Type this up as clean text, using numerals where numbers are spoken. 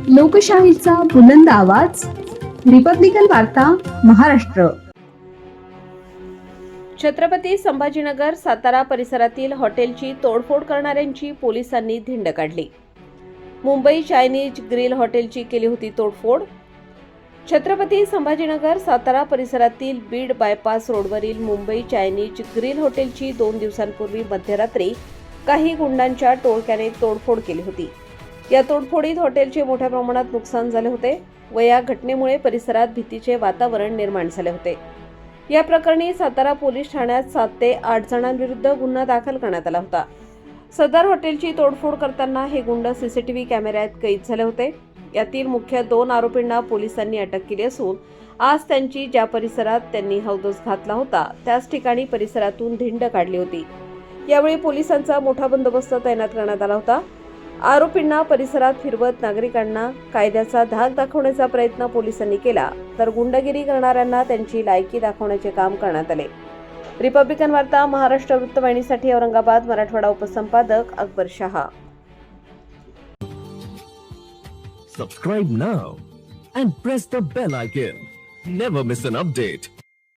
लोकशाहीचा बुलंद आवाज, रिपब्लिकन वार्ता, महाराष्ट्र. छत्रपती संभाजीनगर सातारा परिसरातील हॉटेलची तोडफोड करणाऱ्यांची पोलिसांनी धिंड काढली. मुंबई चायनीज ग्रिल हॉटेलची केली होती तोडफोड. छत्रपती संभाजीनगर सातारा परिसरातील बीड बायपास रोडवरील मुंबई चायनीज ग्रिल हॉटेलची 2 दिवसांपूर्वी मध्यरात्री काही गुंडांच्या टोळक्याने तोडफोड केली होती. या तोडफोडीत हॉटेलचे मोठ्या प्रमाणात नुकसान झाले होते व या घटनेमुळे परिसरात भीतीचे वातावरण निर्माण झाले होते. या प्रकरणी सातारा पोलीस ठाण्यात 7 ते 8 जणांविरुद्ध गुन्हा दाखल करण्यात आला होता. सदर हॉटेलची तोडफोड करताना हे गुंड सीसीटीव्ही कॅमेऱ्यात कैद झाले होते. यातील मुख्य 2 आरोपींना पोलिसांनी अटक केली असून आज त्यांची ज्या परिसरात त्यांनी हौदोस घातला होता त्याच ठिकाणी परिसरातून धिंड काढली होती. यावेळी पोलिसांचा मोठा बंदोबस्त तैनात करण्यात आला होता. आरोपींना परिसरात फिरवत नागरिकांना कायद्याचा धाक दाखवण्याचा प्रयत्न पोलिसांनी केला, तर गुंडगिरी करणाऱ्यांना त्यांची लायकी दाखवण्याचे काम करण्यात आले. रिपब्लिकन वार्ता Maharashtra वृत्तवाहिनीसाठी Aurangabad Marathwada उपसंपादक Akbar Shah. Subscribe now and press the bell icon. Never miss an update.